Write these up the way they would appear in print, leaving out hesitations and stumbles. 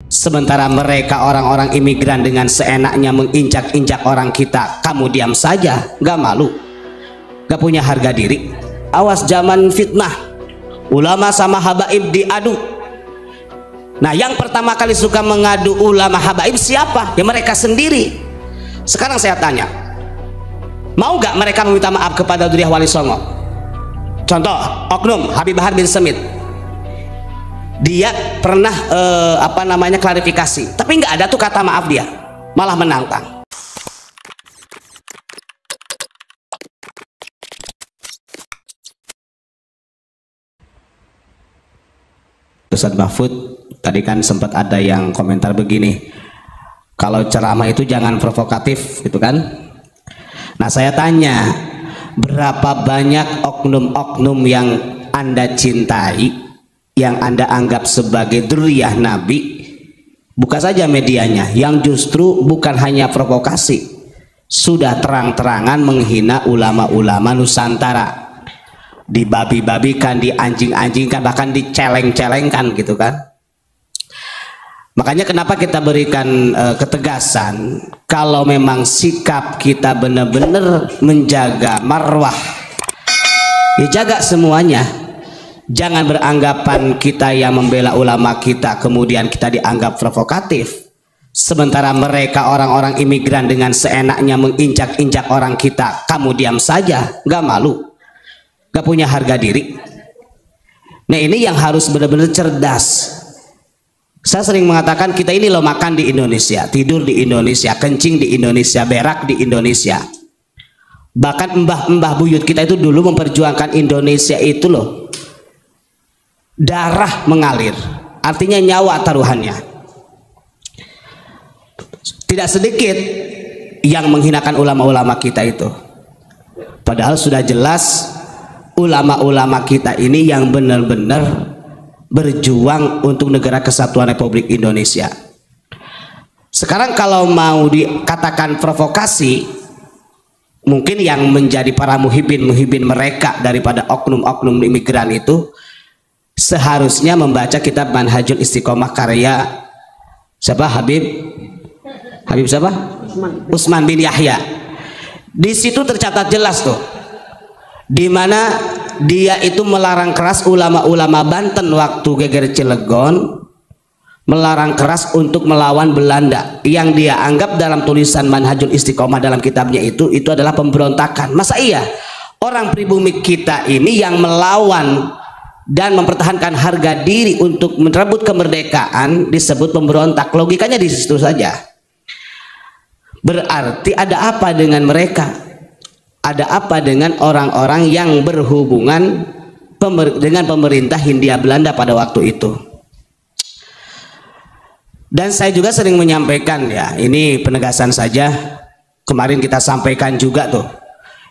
Sementara mereka orang-orang imigran dengan seenaknya menginjak-injak orang kita, kamu diam saja, gak malu, gak punya harga diri. Awas zaman fitnah, ulama sama habaib diadu. Nah, yang pertama kali suka mengadu ulama habaib siapa? Ya mereka sendiri. Sekarang saya tanya, mau gak mereka meminta maaf kepada Duriah Wali Songo? Contoh, oknum Habib Bahar bin Semit, dia pernah klarifikasi, tapi nggak ada tuh kata maaf, dia malah menantang. Ustaz Mahfud tadi kan sempat ada yang komentar begini, kalau ceramah itu jangan provokatif gitu kan. Nah, saya tanya, berapa banyak oknum-oknum yang Anda cintai, yang Anda anggap sebagai dzurriyyah Nabi, buka saja medianya, yang justru bukan hanya provokasi, sudah terang-terangan menghina ulama-ulama Nusantara, dibabi-babikan, dianjing-anjingkan, bahkan diceleng-celengkan gitu kan. Makanya kenapa kita berikan ketegasan, kalau memang sikap kita benar-benar menjaga marwah, ya jaga semuanya. Jangan beranggapan kita yang membela ulama kita kemudian kita dianggap provokatif, sementara mereka orang-orang imigran dengan seenaknya menginjak-injak orang kita, kamu diam saja, gak malu, gak punya harga diri. Nah, ini yang harus benar-benar cerdas. Saya sering mengatakan kita ini loh makan di Indonesia, tidur di Indonesia, kencing di Indonesia, berak di Indonesia. Bahkan mbah-mbah buyut kita itu dulu memperjuangkan Indonesia itu loh, darah mengalir, artinya nyawa taruhannya. Tidak sedikit yang menghinakan ulama-ulama kita itu, padahal sudah jelas ulama-ulama kita ini yang benar-benar berjuang untuk negara kesatuan Republik Indonesia. Sekarang kalau mau dikatakan provokasi, mungkin yang menjadi para muhibin mereka daripada oknum-oknum imigran itu seharusnya membaca kitab Manhajul Istiqomah karya siapa? Habib siapa? Utsman bin Yahya. Di situ tercatat jelas tuh, di mana dia itu melarang keras ulama-ulama Banten waktu geger Cilegon, melarang keras untuk melawan Belanda, yang dia anggap dalam tulisan Manhajul Istiqomah dalam kitabnya itu adalah pemberontakan. Masa iya orang pribumi kita ini yang melawan dan mempertahankan harga diri untuk merebut kemerdekaan disebut pemberontak? Logikanya di situ saja. Berarti ada apa dengan mereka? Ada apa dengan orang-orang yang berhubungan dengan pemerintah Hindia Belanda pada waktu itu? Dan saya juga sering menyampaikan, ya ini penegasan saja, kemarin kita sampaikan juga tuh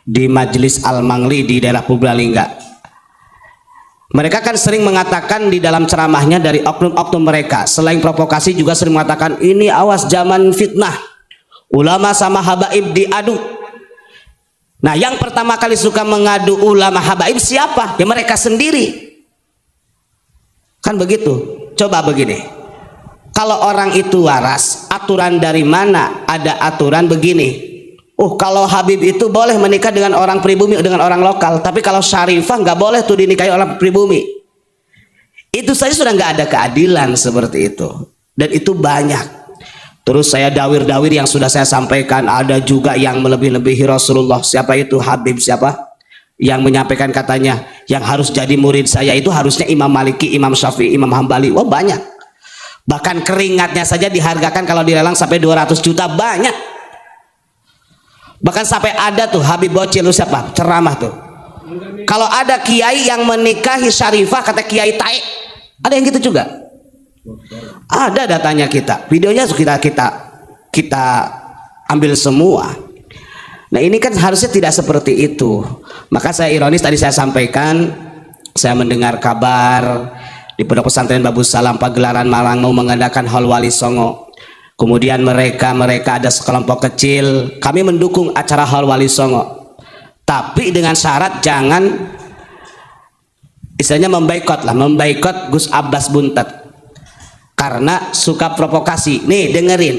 di Majelis Al-Mangli di daerah Purbalingga. Mereka kan sering mengatakan di dalam ceramahnya dari oknum-oknum mereka, selain provokasi juga sering mengatakan ini awas zaman fitnah, ulama sama habaib diadu. Nah, yang pertama kali suka mengadu ulama habaib siapa? Ya mereka sendiri. Kan begitu. Coba begini, kalau orang itu waras, aturan dari mana? Ada aturan begini, kalau Habib itu boleh menikah dengan orang pribumi, dengan orang lokal, tapi kalau Syarifah nggak boleh tuh dinikahi orang pribumi. Itu saja sudah nggak ada keadilan seperti itu, dan itu banyak. Terus saya dawir-dawir yang sudah saya sampaikan, ada juga yang melebih-lebihi Rasulullah. Siapa itu? Habib siapa? Yang menyampaikan katanya, yang harus jadi murid saya itu harusnya Imam Maliki, Imam Syafi'i, Imam Hambali. Wah, banyak. Bahkan keringatnya saja dihargakan kalau dilelang sampai 200 juta, banyak. Bahkan sampai ada tuh Habib Bocil siapa? Ceramah tuh. Kalau ada kiai yang menikahi Syarifah, kata Kiai Taek, ada yang gitu juga. Ada datanya, kita videonya kita ambil semua. Nah, ini kan harusnya tidak seperti itu. Maka saya ironis tadi saya sampaikan, saya mendengar kabar di Pondok Pesantren Babus Salam Pagelaran Malang mau mengadakan Haul Wali Songo. Kemudian mereka ada sekelompok kecil, kami mendukung acara Haul Wali Songo, tapi dengan syarat jangan istilahnya memboikot Gus Abbas Buntet. karena suka provokasi. Nih dengerin,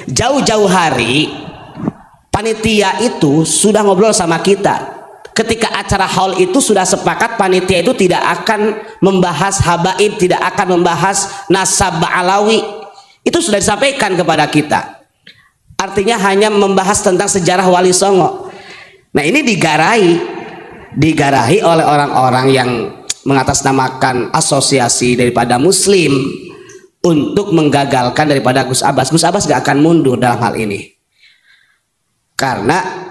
jauh-jauh hari panitia itu sudah ngobrol sama kita. Ketika acara haul itu sudah sepakat panitia itu tidak akan membahas habaib, tidak akan membahas nasab Alawi. Itu sudah disampaikan kepada kita. Artinya hanya membahas tentang sejarah Wali Songo. Nah ini digarahi oleh orang-orang yang mengatasnamakan asosiasi daripada Muslim untuk menggagalkan daripada Gus Abbas. Gus Abbas gak akan mundur dalam hal ini karena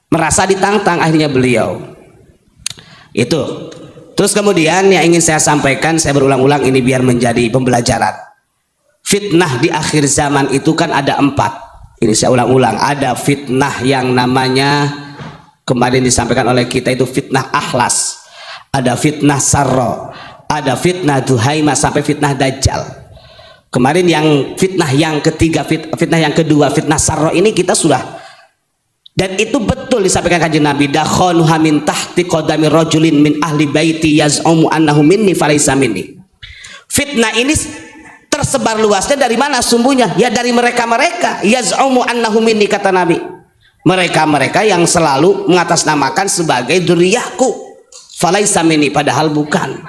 merasa ditantang akhirnya beliau itu. Terus kemudian yang ingin saya sampaikan, saya berulang-ulang ini biar menjadi pembelajaran. Fitnah di akhir zaman itu kan ada 4. Ini saya ulang-ulang, ada fitnah yang namanya kemarin disampaikan oleh kita itu fitnah akhlas, ada fitnah sarro, ada fitnah duhaima sampai fitnah dajjal. Kemarin yang fitnah yang ketiga, fitnah yang kedua, fitnah sarro ini kita sudah, dan itu betul disampaikan kanjeng Nabi, dakhanuha min tahti qadami rajulin min ahli baiti yaz'umu annahu minni falaysa minni. Fitnah ini tersebar luasnya dari mana sumbernya? Ya dari mereka-mereka yaz'umu annahu minni, kata Nabi. Mereka-mereka yang selalu mengatasnamakan sebagai dzurriyyahku, falaysa minni, padahal bukan.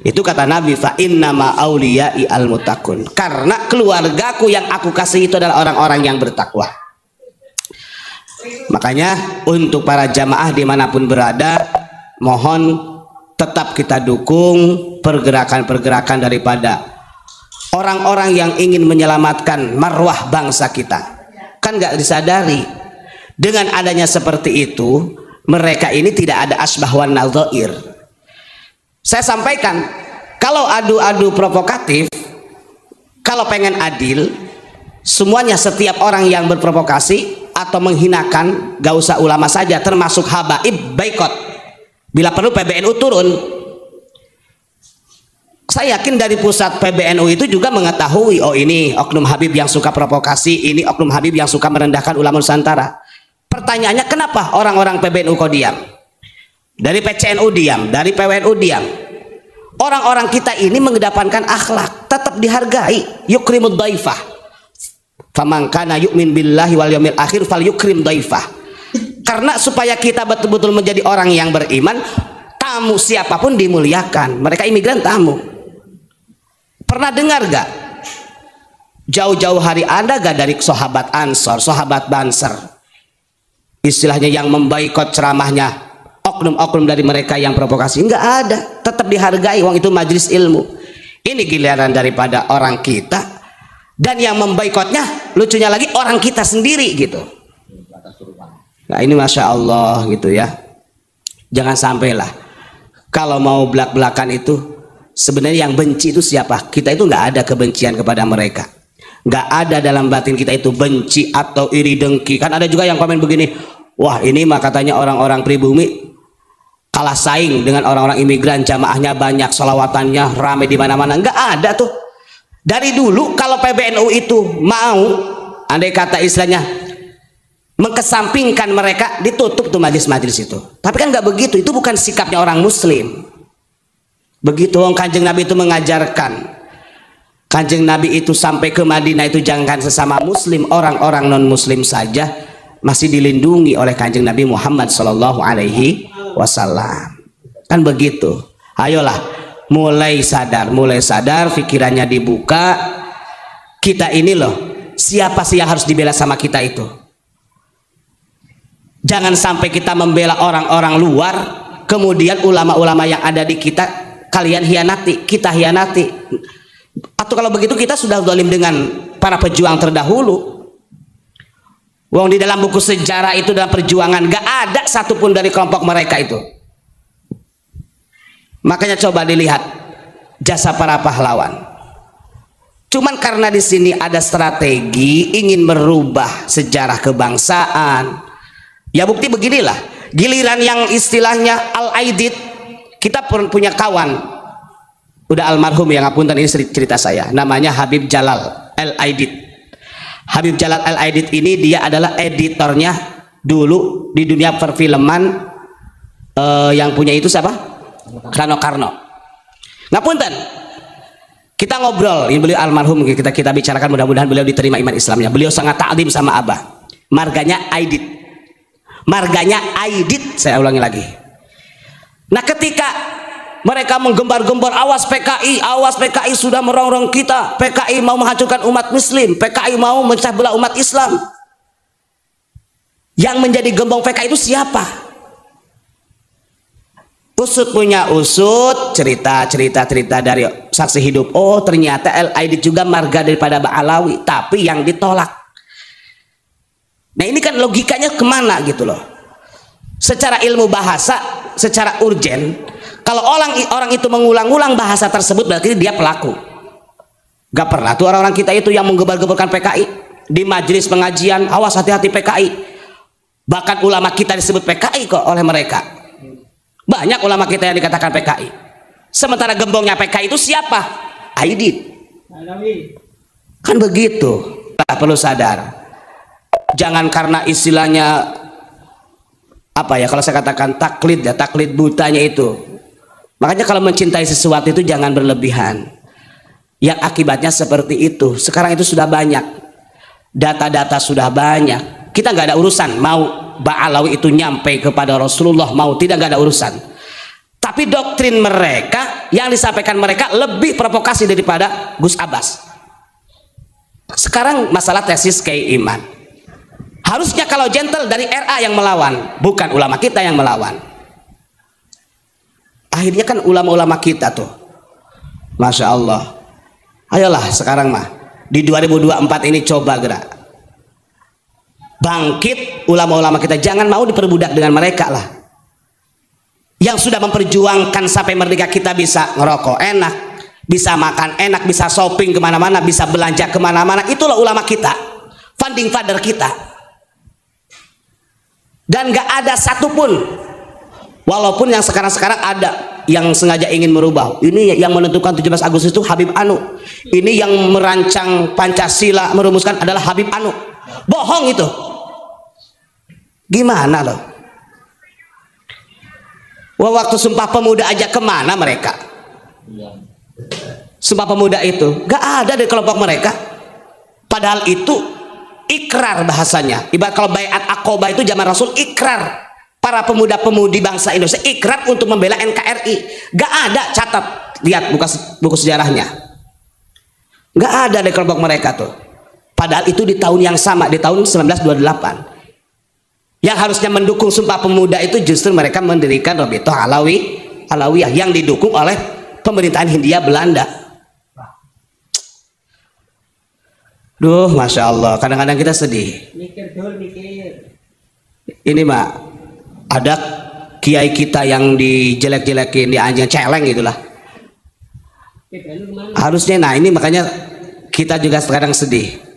Itu kata Nabi, fa innama auliyai al muttaqun, karena keluargaku yang aku kasih itu adalah orang-orang yang bertakwa. Makanya untuk para jamaah dimanapun berada, mohon tetap kita dukung pergerakan-pergerakan daripada orang-orang yang ingin menyelamatkan marwah bangsa kita. Kan nggak disadari dengan adanya seperti itu, mereka ini tidak ada asbah wan nadzair. Saya sampaikan, kalau adu-adu provokatif, kalau pengen adil, semuanya setiap orang yang berprovokasi atau menghinakan, gak usah ulama saja, termasuk habaib, boikot. Bila perlu PBNU turun. Saya yakin dari pusat PBNU itu juga mengetahui, oh ini oknum Habib yang suka provokasi, ini oknum Habib yang suka merendahkan ulama Nusantara. Pertanyaannya, kenapa orang-orang PBNU kok diam? Dari PCNU diam, dari PWNU diam. Orang-orang kita ini mengedepankan akhlak, tetap dihargai. Yukrimud dhaifah. Faman kana yu'min billahi wal yaumil akhir falyukrim dhaifah. Karena supaya kita betul-betul menjadi orang yang beriman, tamu siapapun dimuliakan. Mereka imigran tamu. Pernah dengar gak? Jauh-jauh hari ada gak dari sahabat Ansor, sahabat Banser, istilahnya yang memboikot ceramahnya oknum-oknum dari mereka yang provokasi? Enggak ada, tetap dihargai. Wong itu majelis ilmu. Ini giliran daripada orang kita, dan yang memboikotnya lucunya lagi orang kita sendiri gitu. Nah ini masya Allah gitu ya. Jangan sampailah kalau mau belak-belakan itu, sebenarnya yang benci itu siapa? Kita itu nggak ada kebencian kepada mereka, nggak ada dalam batin kita itu benci atau iri dengki. Kan ada juga yang komen begini, wah ini mah katanya orang-orang pribumi kalah saing dengan orang-orang imigran, jamaahnya banyak, solawatannya rame di mana-mana. Nggak ada tuh. Dari dulu kalau PBNU itu mau, andai kata istilahnya mengkesampingkan mereka, ditutup tuh majelis-majelis itu. Tapi kan nggak begitu, itu bukan sikapnya orang Muslim. Begitu Kanjeng Nabi itu mengajarkan. Kanjeng Nabi itu sampai ke Madinah itu jangan sesama Muslim, orang-orang non Muslim saja masih dilindungi oleh Kanjeng Nabi Muhammad Shallallahu Alaihi Wasallam. Kan begitu. Ayolah. Mulai sadar, pikirannya dibuka. Kita ini loh, siapa sih yang harus dibela sama kita itu? Jangan sampai kita membela orang-orang luar, kemudian ulama-ulama yang ada di kita kalian hianati, kita hianati. Atau kalau begitu kita sudah zalim dengan para pejuang terdahulu. Wong di dalam buku sejarah itu, dalam perjuangan, gak ada satupun dari kelompok mereka itu. Makanya coba dilihat jasa para pahlawan. Cuman karena di sini ada strategi ingin merubah sejarah kebangsaan. Ya bukti beginilah. Giliran yang istilahnya Al-Aidid, kita punya kawan, udah almarhum ya, ngapunten, ini cerita saya. Namanya Habib Jalal Al-Aidid. Habib Jalal Al-Aidid ini dia adalah editornya dulu di dunia perfilman. Yang punya itu siapa? Rano Karno. Ngapunten, Kita ngobrol, ini beliau almarhum, kita bicarakan, mudah-mudahan beliau diterima iman Islamnya. Beliau sangat ta'zim sama Abah. Marganya Aidit. Marganya Aidit, saya ulangi lagi. Nah, ketika mereka menggembar-gembar, awas PKI sudah merongrong kita, PKI mau menghancurkan umat muslim, PKI mau memecah belah umat Islam. Yang menjadi gembong PKI itu siapa? Usut punya usut, cerita dari saksi hidup. Oh, ternyata El Aidit juga marga daripada Ba'alawi, tapi yang ditolak. Nah, ini kan logikanya kemana gitu loh. Secara ilmu bahasa, secara urgen, kalau orang itu mengulang-ulang bahasa tersebut, berarti dia pelaku. Gak pernah tuh orang-orang kita itu yang menggebar-gebarkan PKI di majelis pengajian, awas hati-hati PKI. Bahkan ulama kita disebut PKI kok oleh mereka. Banyak ulama kita yang dikatakan PKI. Sementara gembongnya PKI itu siapa? Aidit. Kan begitu. Kita perlu sadar. Jangan karena istilahnya apa ya, kalau saya katakan taklid ya, taklid butanya itu. Makanya kalau mencintai sesuatu itu jangan berlebihan. Yang akibatnya seperti itu. Sekarang itu sudah banyak. Data-data sudah banyak. Kita nggak ada urusan mau Ba'alawi itu nyampe kepada Rasulullah, mau tidak, nggak ada urusan. Tapi doktrin mereka yang disampaikan mereka lebih provokasi daripada Gus Abbas. Sekarang masalah tesis keiman. Harusnya kalau gentle dari RA yang melawan, bukan ulama kita yang melawan. Akhirnya kan ulama-ulama kita tuh, Masya Allah. Ayolah sekarang mah di 2024 ini coba gerak. Bangkit ulama-ulama kita, jangan mau diperbudak dengan mereka lah. Yang sudah memperjuangkan sampai merdeka kita bisa ngerokok enak, bisa makan enak, bisa shopping kemana-mana, bisa belanja kemana-mana. Itulah ulama kita, founding father kita. Dan gak ada satupun, walaupun yang sekarang-sekarang ada yang sengaja ingin merubah. Ini yang menentukan 17 Agustus itu Habib Anu. Ini yang merancang Pancasila, merumuskan adalah Habib Anu. Bohong itu. Gimana loh? Wah, waktu Sumpah Pemuda aja kemana mereka? Sumpah Pemuda itu gak ada di kelompok mereka. Padahal itu ikrar bahasanya. Ibarat kalau Baiat Aqobah itu zaman Rasul, ikrar. Para pemuda-pemudi bangsa Indonesia ikrar untuk membela NKRI. Gak ada, catat, lihat buku sejarahnya. Gak ada di kelompok mereka tuh. Padahal itu di tahun yang sama, di tahun 1928. Yang harusnya mendukung Sumpah Pemuda itu justru mereka mendirikan Rabithah Alawiyah yang didukung oleh pemerintahan Hindia Belanda. Duh, Masya Allah, kadang-kadang kita sedih. Ini Mak, ada kiai kita yang dijelek-jelekin, dianjing celeng gitulah. Harusnya, nah ini makanya kita juga sekarang sedih.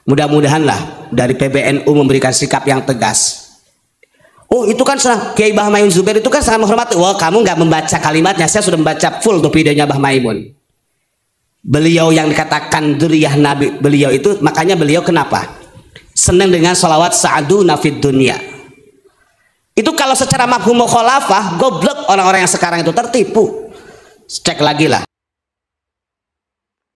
Mudah-mudahan lah dari PBNU memberikan sikap yang tegas. Oh, itu kan Kiai Bah Maimun Zubair itu kan sangat menghormati. Wah, kamu nggak membaca kalimatnya. Saya sudah membaca full tuh videonya Bah Maimun. Beliau yang dikatakan dzurriyyah Nabi, beliau itu, makanya beliau kenapa senang dengan sholawat sa'adu nafid dunia. Itu kalau secara mafhum mukhalafah, goblok orang-orang yang sekarang itu tertipu. Cek lagi lah.